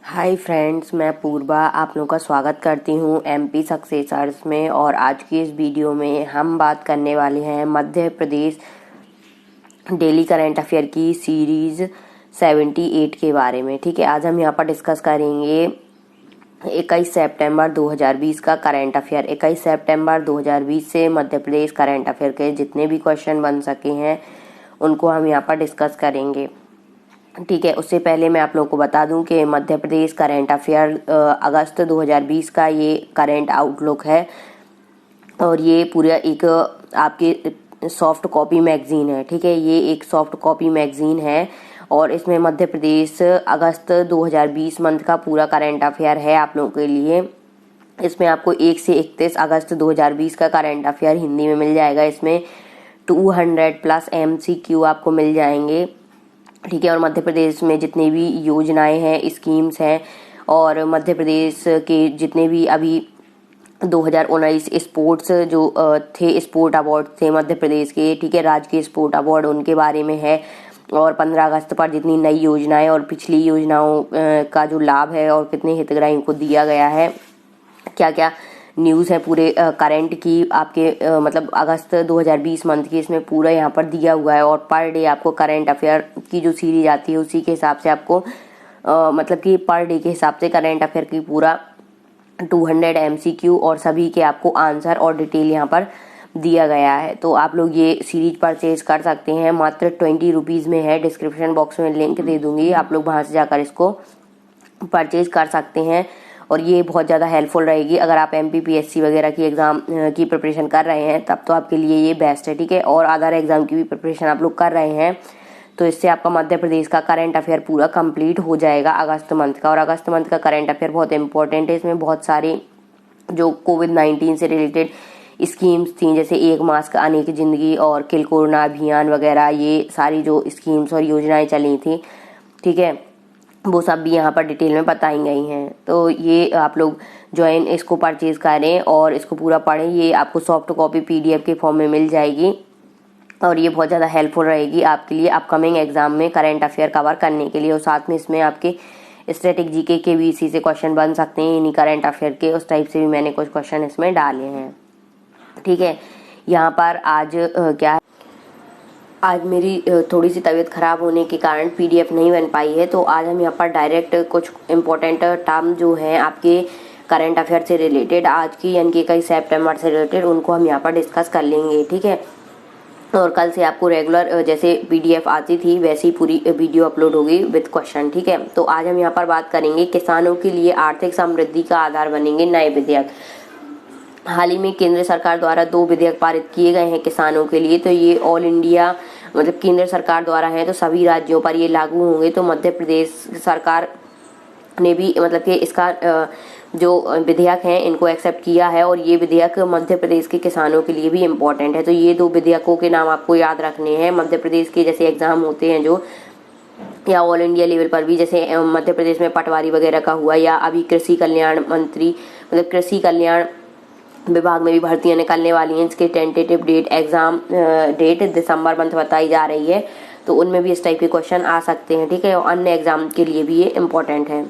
Hi friends, मैं पूर्वा आप लोगों का स्वागत करती हूँ एमपी सक्सेसर्स में। और आज की इस वीडियो में हम बात करने वाले हैं Madhya Pradesh daily current affair की सीरीज 78 के बारे में। ठीक है, आज हम यहाँ पर डिस्कस करेंगे 21 सितंबर 2020 का करंट अफेयर। 21 सितंबर 2020 से मध्य प्रदेश करंट अफेयर के जितने भी क्वेश्चन बन सके हैं उनको हम यहाँ पर डिस्कस करेंगे। ठीक है, उससे पहले मैं आप लोगों को बता दूं कि मध्य प्रदेश करंट अफेयर अगस्त 2020 का ये करंट आउटलुक है और ये पूरा एक आपके सॉफ्ट कॉपी मैगजीन है। ठीक है, ये एक सॉफ्ट कॉपी मैगजीन है और इसमें मध्य प्रदेश अगस्त 2020 मंथ का पूरा करंट अफेयर है आप लोगों के लिए। इसमें आपको 1 से 31 अगस्त 2020 का करंट अफेयर हिंदी में मिल जाएगा। इसमें 200+ MCQ आपको मिल जाएंगे। ठीक है, और मध्य प्रदेश में जितनी भी योजनाएं हैं, स्कीम्स हैं और मध्य प्रदेश के जितने भी अभी 2019 स्पोर्ट्स जो थे, स्पोर्ट अवार्ड थे मध्य प्रदेश के, ठीक है, राजकीय स्पोर्ट अवार्ड, उनके बारे में है। और 15 अगस्त पर जितनी नई योजनाएं और पिछली योजनाओं का जो लाभ है और कितने हितग्राहियों को दिया गया है, क्या क्या न्यूज़ है पूरे करंट की आपके मतलब अगस्त 2020 मंथ की, इसमें पूरा यहाँ पर दिया हुआ है। और पर डे आपको करंट अफेयर की जो सीरीज आती है उसी के हिसाब से आपको मतलब कि पर डे के हिसाब से करंट अफेयर की पूरा 200 MCQ और सभी के आपको आंसर और डिटेल यहाँ पर दिया गया है। तो आप लोग ये सीरीज परचेज कर सकते हैं, मात्र 20 रुपीज़ में है। डिस्क्रिप्शन बॉक्स में लिंक दे दूंगी, आप लोग वहाँ से जाकर इसको परचेज कर सकते हैं और ये बहुत ज़्यादा हेल्पफुल रहेगी अगर आप MPPSC वगैरह की एग्ज़ाम की प्रिपरेशन कर रहे हैं, तब तो आपके लिए ये बेस्ट है। ठीक है, और अदर एग्ज़ाम की भी प्रिपरेशन आप लोग कर रहे हैं तो इससे आपका मध्य प्रदेश का करंट अफेयर पूरा कंप्लीट हो जाएगा अगस्त मंथ का। और अगस्त मंथ का करंट अफेयर बहुत इंपॉर्टेंट है। इसमें बहुत सारी जो कोविड-19 से रिलेटेड स्कीम्स थी, जैसे एक मास्क अनेक जिंदगी और किल कोरोना अभियान वगैरह, ये सारी जो स्कीम्स और योजनाएं चली थी, ठीक है, वो सब भी यहाँ पर डिटेल में बताई गई हैं। तो ये आप लोग ज्वाइन इसको परचेज करें और इसको पूरा पढ़ें। ये आपको सॉफ्ट कॉपी PDF के फॉर्म में मिल जाएगी और ये बहुत ज़्यादा हेल्पफुल रहेगी आपके लिए अपकमिंग एग्जाम में करंट अफेयर कवर करने के लिए। और साथ में इसमें आपके स्टैटिक GK के भी इसी से क्वेश्चन बन सकते हैं, इन्हीं करंट अफेयर के, उस टाइप से भी मैंने कुछ क्वेश्चन इसमें डाले हैं। ठीक है, यहाँ पर आज क्या है, आज मेरी थोड़ी सी तबीयत ख़राब होने के कारण PDF नहीं बन पाई है, तो आज हम यहाँ पर डायरेक्ट कुछ इम्पोर्टेंट टर्म जो हैं आपके करंट अफेयर से रिलेटेड आज की यानी कि 21 सितंबर से रिलेटेड, उनको हम यहाँ पर डिस्कस कर लेंगे। ठीक है, और कल से आपको रेगुलर जैसे PDF आती थी वैसे ही पूरी वीडियो अपलोड होगी विद क्वेश्चन। ठीक है, तो आज हम यहाँ पर बात करेंगे किसानों के लिए आर्थिक समृद्धि का आधार बनेंगे नए विधेयक। हाल ही में केंद्र सरकार द्वारा 2 विधेयक पारित किए गए हैं किसानों के लिए। तो ये ऑल इंडिया मतलब केंद्र सरकार द्वारा है, तो सभी राज्यों पर ये लागू होंगे। तो मध्य प्रदेश सरकार ने भी मतलब कि इसका जो विधेयक हैं इनको एक्सेप्ट किया है और ये विधेयक मध्य प्रदेश के किसानों के लिए भी इम्पोर्टेंट है। तो ये 2 विधेयकों के नाम आपको याद रखने हैं। मध्य प्रदेश के जैसे एग्जाम होते हैं जो, या ऑल इंडिया लेवल पर भी, जैसे मध्य प्रदेश में पटवारी वगैरह का हुआ, या अभी कृषि कल्याण मंत्री मतलब कृषि कल्याण विभाग में भी भर्तियां निकलने वाली हैं। इसके टेंटेटिव डेट, एग्जाम डेट दिसंबर मंथ बताई जा रही है, तो उनमें भी इस टाइप के क्वेश्चन आ सकते हैं। ठीक है, और अन्य एग्जाम के लिए भी ये इम्पोर्टेंट है।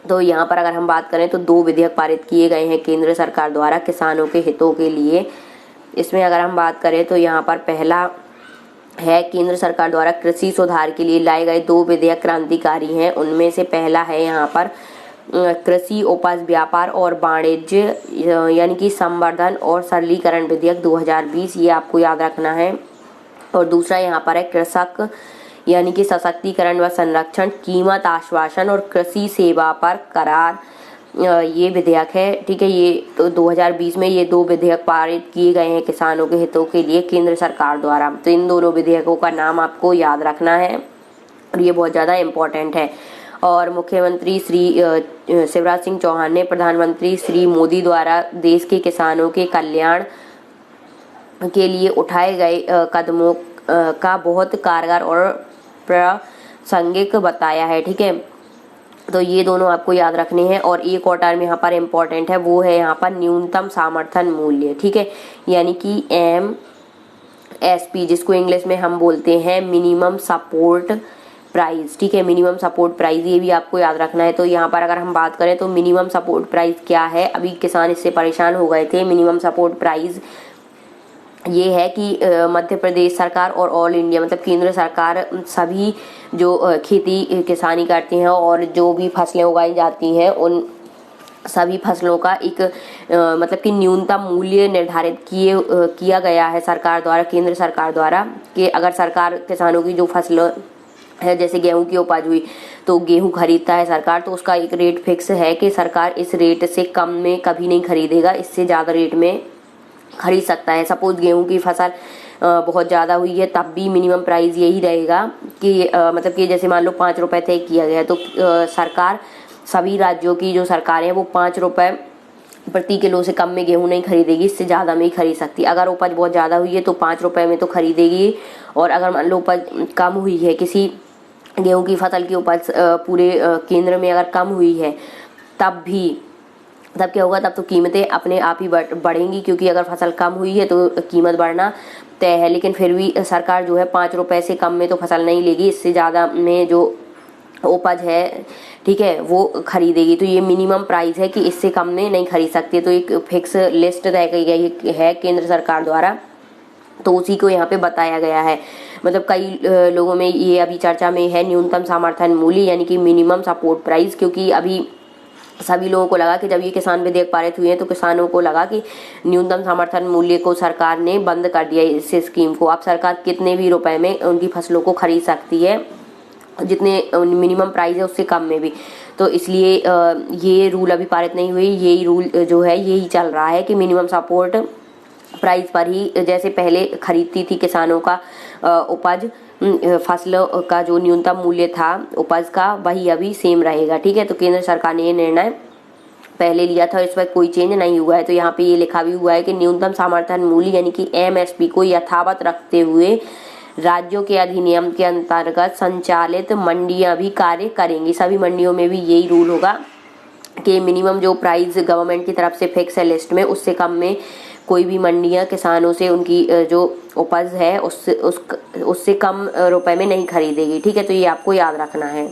तो यहाँ पर अगर हम बात करें तो 2 विधेयक पारित किए गए हैं केंद्र सरकार द्वारा किसानों के हितों के लिए। इसमें अगर हम बात करें तो यहाँ पर पहला है केंद्र सरकार द्वारा कृषि सुधार के लिए लाए गए 2 विधेयक क्रांतिकारी हैं। उनमें से पहला है यहाँ पर कृषि उपज व्यापार और वाणिज्य यानी कि संवर्धन और सरलीकरण विधेयक 2020, ये आपको याद रखना है। और दूसरा यहाँ पर है कृषक यानी कि सशक्तिकरण व संरक्षण, कीमत आश्वासन और कृषि सेवा पर करार, ये विधेयक है। ठीक है, ये तो 2020 में ये 2 विधेयक पारित किए गए हैं किसानों के हितों के लिए केंद्र सरकार द्वारा। तो इन दोनों विधेयकों का नाम आपको याद रखना है और ये बहुत ज़्यादा इम्पोर्टेंट है। और मुख्यमंत्री श्री शिवराज सिंह चौहान ने प्रधानमंत्री श्री मोदी द्वारा देश के किसानों के कल्याण के लिए उठाए गए कदमों का बहुत कारगर और प्रासंगिक बताया है। ठीक है, तो ये दोनों आपको याद रखने हैं। और एक और टर्म यहाँ पर इम्पोर्टेंट है, वो है यहाँ पर न्यूनतम समर्थन मूल्य। ठीक है, यानी कि MSP, जिसको इंग्लिश में हम बोलते हैं मिनिमम सपोर्ट प्राइस, ठीक है, मिनिमम सपोर्ट प्राइस, ये भी आपको याद रखना है। तो यहाँ पर अगर हम बात करें तो मिनिमम सपोर्ट प्राइस क्या है, अभी किसान इससे परेशान हो गए थे। मिनिमम सपोर्ट प्राइस ये है कि मध्य प्रदेश सरकार और ऑल इंडिया मतलब केंद्र सरकार सभी जो खेती किसानी करती हैं और जो भी फसलें उगाई जाती हैं उन सभी फसलों का एक मतलब कि न्यूनतम मूल्य निर्धारित किया गया है सरकार द्वारा, केंद्र सरकार द्वारा, कि अगर सरकार किसानों की जो फसल है जैसे गेहूं की उपज हुई तो गेहूं खरीदता है सरकार, तो उसका एक रेट फिक्स है कि सरकार इस रेट से कम में कभी नहीं खरीदेगा, इससे ज़्यादा रेट में खरीद सकता है। सपोज गेहूं की फसल बहुत ज़्यादा हुई है तब भी मिनिमम प्राइस यही रहेगा कि मतलब कि जैसे मान लो 5 रुपये तय किया गया तो सरकार सभी राज्यों की जो सरकारें हैं वो 5 रुपये प्रति किलो से कम में गेहूं नहीं खरीदेगी, इससे ज़्यादा में ही खरीद सकती है। अगर उपज बहुत ज़्यादा हुई है तो 5 रुपये में तो खरीदेगी, और अगर मान लो उपज कम हुई है, किसी गेहूं की फसल की उपज पूरे केंद्र में अगर कम हुई है तब क्या होगा, तब तो कीमतें अपने आप ही बढ़ेंगी, क्योंकि अगर फसल कम हुई है तो कीमत बढ़ना तय है। लेकिन फिर भी सरकार जो है 5 रुपये से कम में तो फसल नहीं लेगी, इससे ज़्यादा में जो उपज है, ठीक है, वो खरीदेगी। तो ये मिनिमम प्राइस है कि इससे कम में नहीं खरीद सकती, तो एक फिक्स लिस्ट तय की गई है केंद्र सरकार द्वारा, तो उसी को यहाँ पे बताया गया है। मतलब कई लोगों में ये अभी चर्चा में है न्यूनतम समर्थन मूल्य यानी कि मिनिमम सपोर्ट प्राइस, क्योंकि अभी सभी लोगों को लगा कि जब ये किसान विधेयक पारित हुए हैं तो किसानों को लगा कि न्यूनतम समर्थन मूल्य को सरकार ने बंद कर दिया इस स्कीम को। अब सरकार कितने भी रुपए में उनकी फसलों को खरीद सकती है, जितने मिनिमम प्राइस है उससे कम में भी। तो इसलिए ये रूल अभी पारित नहीं हुई, यही रूल जो है यही चल रहा है कि मिनिमम सपोर्ट प्राइस पर ही जैसे पहले खरीदती थी किसानों का उपज, फसलों का जो न्यूनतम मूल्य था उपज का वही अभी सेम रहेगा, ठीक है। तो केंद्र सरकार ने ये निर्णय पहले लिया था, इस पर कोई चेंज नहीं हुआ है। तो यहाँ पे ये लिखा भी हुआ है कि न्यूनतम समर्थन मूल्य यानी कि MSP को यथावत रखते हुए राज्यों के अधिनियम के अंतर्गत संचालित मंडियां भी कार्य करेंगी। सभी मंडियों में भी यही रूल होगा कि मिनिमम जो प्राइस गवर्नमेंट की तरफ से फिक्स है लिस्ट में, उससे कम में कोई भी मंडियां किसानों से उनकी जो उपज है उससे कम रुपए में नहीं खरीदेगी, ठीक है। तो ये आपको याद रखना है।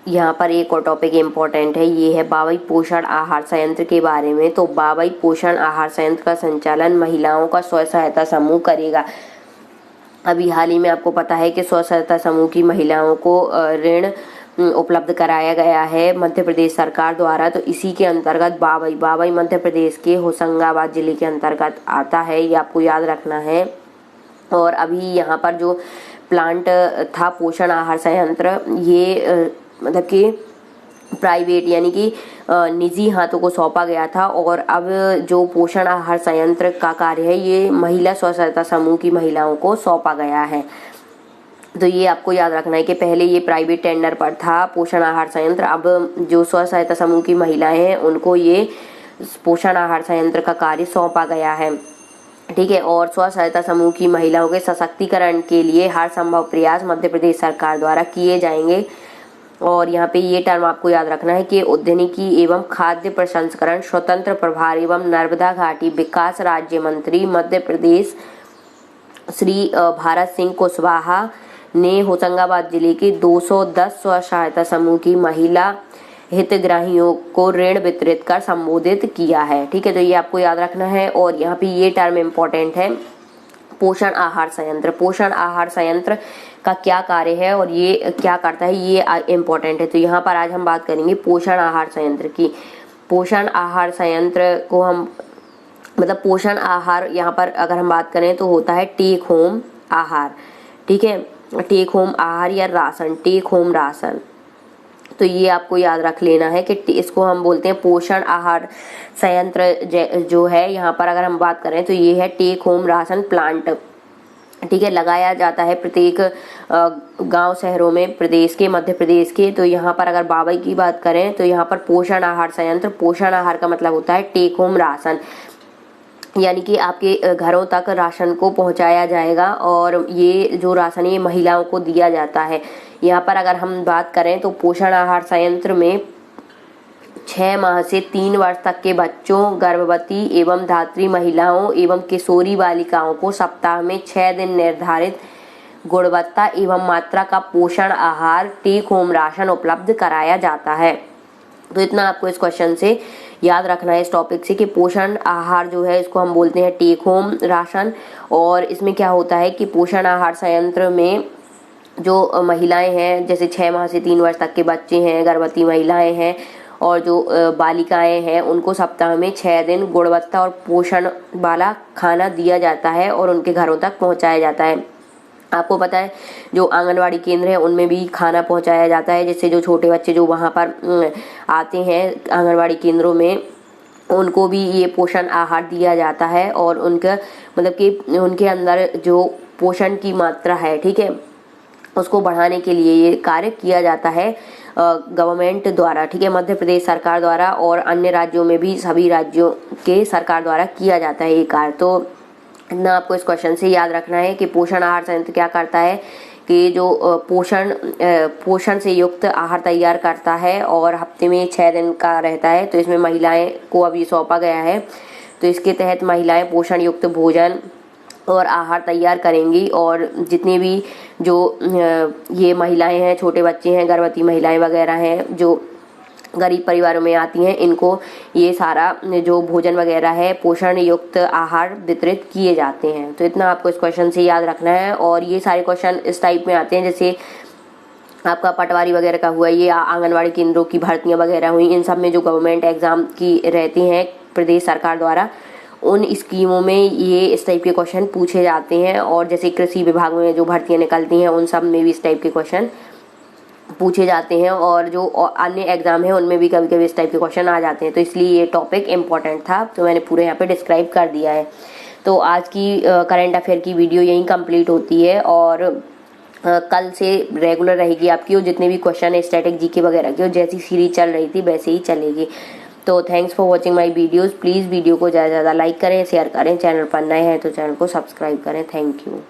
यहाँ पर एक और टॉपिक इम्पोर्टेंट है, ये है बाबई पोषण आहार संयंत्र के बारे में। तो बाबई पोषण आहार संयंत्र का संचालन महिलाओं का स्व सहायता समूह करेगा। अभी हाल ही में आपको पता है कि स्व सहायता समूह की महिलाओं को ऋण उपलब्ध कराया गया है मध्य प्रदेश सरकार द्वारा। तो इसी के अंतर्गत बाबई मध्य प्रदेश के होशंगाबाद जिले के अंतर्गत आता है, ये आपको याद रखना है। और अभी यहाँ पर जो प्लांट था पोषण आहार संयंत्र, ये मतलब कि प्राइवेट यानी कि निजी हाथों को सौंपा गया था, और अब जो पोषण आहार संयंत्र का कार्य है ये महिला स्व सहायता समूह की महिलाओं को सौंपा गया है। तो ये आपको याद रखना है कि पहले ये प्राइवेट टेंडर पर था पोषण आहार संयंत्र, अब जो स्व सहायता समूह की महिलाएं हैं उनको ये पोषण आहार संयंत्र का कार्य सौंपा गया है, ठीक है। और स्व सहायता समूह की महिलाओं के सशक्तिकरण के लिए हर संभव प्रयास मध्य प्रदेश सरकार द्वारा किए जाएंगे। और यहाँ पे ये टर्म आपको याद रखना है कि उद्यानिकी एवं खाद्य प्रसंस्करण स्वतंत्र प्रभार एवं नर्मदा घाटी विकास राज्य मंत्री मध्य प्रदेश श्री भारत सिंह कुशवाहा ने होशंगाबाद जिले के 210 स्व सहायता समूह की महिला हितग्राहियों को ऋण वितरित कर संबोधित किया है, ठीक है। तो ये आपको याद रखना है। और यहाँ पे ये टर्म इम्पोर्टेंट है, पोषण आहार संयंत्र। पोषण आहार संयंत्र का क्या कार्य है और ये क्या करता है, ये इम्पोर्टेंट है। तो यहाँ पर आज हम बात करेंगे पोषण आहार संयंत्र की। पोषण आहार संयंत्र को हम मतलब पोषण आहार यहाँ पर अगर हम बात करें तो होता है टेक होम आहार, ठीक है। टेक होम आहार या राशन, टेक होम राशन। तो ये आपको याद रख लेना है कि इसको हम बोलते हैं पोषण आहार संयंत्र जो है। यहाँ पर अगर हम बात करें तो ये है टेक होम राशन प्लांट, ठीक है, लगाया जाता है प्रत्येक गांव शहरों में प्रदेश के, मध्य प्रदेश के। तो यहाँ पर अगर बाबई की बात करें तो यहाँ पर पोषण आहार संयंत्र, पोषण आहार का मतलब होता है टेक होम राशन, यानी कि आपके घरों तक राशन को पहुंचाया जाएगा, और ये जो राशन ये महिलाओं को दिया जाता है। यहाँ पर अगर हम बात करें तो पोषण आहार संयंत्र में 6 माह से 3 वर्ष तक के बच्चों, गर्भवती एवं धात्री महिलाओं एवं किशोरी बालिकाओं को सप्ताह में 6 दिन निर्धारित गुणवत्ता एवं मात्रा का पोषण आहार टेक होम राशन उपलब्ध कराया जाता है। तो इतना आपको इस क्वेश्चन से याद रखना है, इस टॉपिक से, कि पोषण आहार जो है इसको हम बोलते हैं टेक होम राशन। और इसमें क्या होता है कि पोषण आहार संयंत्र में जो महिलाएं हैं, जैसे 6 माह से 3 वर्ष तक के बच्चे हैं, गर्भवती महिलाएं हैं और जो बालिकाएं हैं, उनको सप्ताह में 6 दिन गुणवत्ता और पोषण वाला खाना दिया जाता है और उनके घरों तक पहुंचाया जाता है। आपको पता है जो आंगनवाड़ी केंद्र है उनमें भी खाना पहुंचाया जाता है, जिससे जो छोटे बच्चे जो वहां पर आते हैं आंगनवाड़ी केंद्रों में, उनको भी ये पोषण आहार दिया जाता है और उनका मतलब कि उनके अंदर जो पोषण की मात्रा है, ठीक है, उसको बढ़ाने के लिए ये कार्य किया जाता है गवर्नमेंट द्वारा, ठीक है, मध्य प्रदेश सरकार द्वारा, और अन्य राज्यों में भी सभी राज्यों के सरकार द्वारा किया जाता है ये कार्य। तो ना आपको इस क्वेश्चन से याद रखना है कि पोषण आहार संयंत्र क्या करता है कि जो पोषण से युक्त आहार तैयार करता है और हफ्ते में 6 दिन का रहता है। तो इसमें महिलाएं को अब ये सौंपा गया है, तो इसके तहत महिलाएं पोषण युक्त भोजन और आहार तैयार करेंगी और जितने भी जो ये महिलाएं हैं, छोटे बच्चे हैं, गर्भवती महिलाएं वगैरह हैं जो गरीब परिवारों में आती हैं, इनको ये सारा जो भोजन वगैरह है पोषण युक्त आहार वितरित किए जाते हैं। तो इतना आपको इस क्वेश्चन से याद रखना है। और ये सारे क्वेश्चन इस टाइप में आते हैं, जैसे आपका पटवारी वगैरह का हुआ, ये आंगनवाड़ी केंद्रों की भर्तियां वगैरह हुई, इन सब में जो गवर्नमेंट एग्जाम की रहती हैं प्रदेश सरकार द्वारा, उन स्कीमों में ये इस टाइप के क्वेश्चन पूछे जाते हैं। और जैसे कृषि विभाग में जो भर्तियां निकलती हैं उन सब में भी इस टाइप के क्वेश्चन पूछे जाते हैं, और जो अन्य एग्जाम है उनमें भी कभी कभी इस टाइप के क्वेश्चन आ जाते हैं। तो इसलिए ये टॉपिक इम्पोर्टेंट था, तो मैंने पूरे यहाँ पे डिस्क्राइब कर दिया है। तो आज की करंट अफेयर की वीडियो यहीं कंप्लीट होती है और कल से रेगुलर रहेगी आपकी, और जितने भी क्वेश्चन है स्टैटिक जीके वगैरह की, और जैसी सीरीज चल रही थी वैसे ही चलेगी। तो thanks for watching my videos. Please video को ज़्यादा से ज़्यादा लाइक करें, शेयर करें, चैनल पर नए हैं तो चैनल को सब्सक्राइब करें। Thank you.